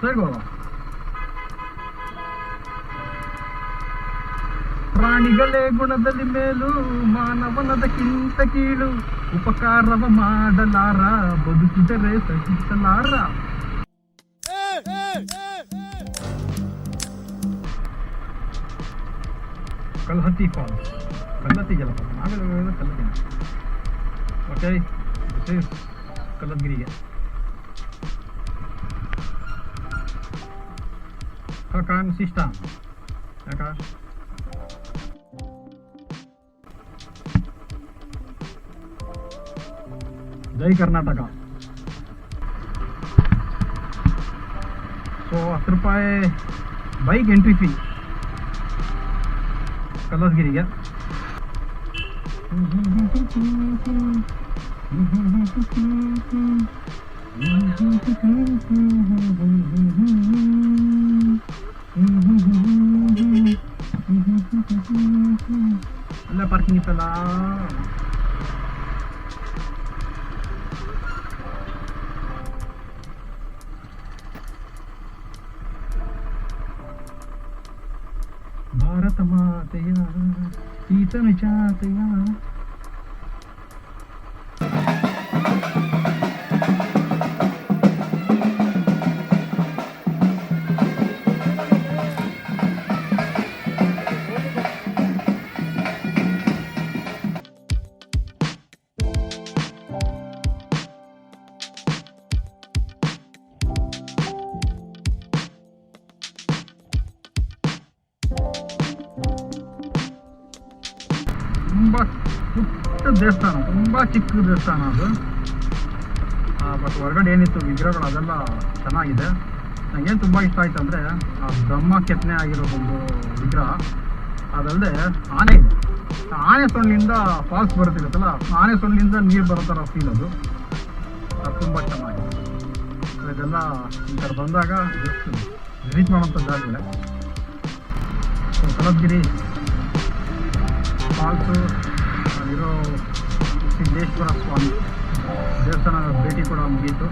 ಹೇಗೋ ಪ್ರಾಣಿಗಳೇ ಗುಣದಲ್ಲಿ ಮೇಲು ಮಾನವನದಕ್ಕಿಂತ ಕೀಳು ಉಪಕಾರವ ಮಾಡಲಾರ ಬದುಕಿದರೆ ಸಹಿಸಲಾರ. ಕಲ್ಹತ್ತಿ ಫಾಲ್ಸ್, ಕಲ್ಲತ್ತಿ ಜಲಪಾತ. ನಾವೆಲ್ಲ ಕಲ್ಲತ್ತಿ. ಓಕೆ, ದಿಸ್ ಈಸ್ ಕಲ್ಲತ್ಗಿರಿಗೆ. ಕಾನ್ ಸಿಸ್ಟಮ್ ಯಾಕ ಜೈ ಕರ್ನಾಟಕ. ಸೊ 10 ರೂಪಾಯಿ ಬೈಕ್ ಎಂಟ್ರಿ ಫೀ ಕಲ್ಲತ್ಗಿರಿಗೆ. ಅಲ್ಲೇ ಪಾರ್ಕಿಂಗ್ ಇತ್ತಲ್ಲ. ಭಾರತ ಮಾತೆಯ ಈತನ ಜಾತೆಯ ತುಂಬ ಪುಟ್ಟ ದೇವಸ್ಥಾನ, ತುಂಬ ಚಿಕ್ಕ ದೇವಸ್ಥಾನ ಅದು. ಬಟ್ ಹೊರಗಡೆ ಏನಿತ್ತು ವಿಗ್ರಹಗಳು ಅದೆಲ್ಲ ಚೆನ್ನಾಗಿದೆ. ನನಗೇನು ತುಂಬ ಇಷ್ಟ ಆಯ್ತು ಅಂದರೆ ಆ ಬ್ರಹ್ಮ ಕೆತ್ತನೆ ಆಗಿರೋದೊಂದು ವಿಗ್ರಹ. ಅದಲ್ಲದೆ ಆನೆ ಇದೆ. ಆನೆ ಸೊಳ್ಳಿಂದ ಫಾಲ್ಸ್ ಬರುತ್ತಿರುತ್ತಲ್ಲ, ಆನೆ ಸೊಳ್ಳಿಂದ ನೀರು ಬರೋ ಥರ ಫೀಲ್ ಅದು ತುಂಬ ಚೆನ್ನಾಗಿದೆ. ಇದೆಲ್ಲ ಈ ಥರ ಬಂದಾಗ ಜಸ್ಟ್ ವಿಸಿಟ್ ಮಾಡೋಂಥ ಜಾಗಗಳೇ. ಸೊ ಕಲ್ಲತ್ಗಿರಿ ಫಾಲ್ಸು ಇರೋ ಸಿದ್ದೇಶ್ವರ ಸ್ವಾಮಿ ದೇವಸ್ಥಾನ ಭೇಟಿ ಕೂಡ ಮುಗೀತು.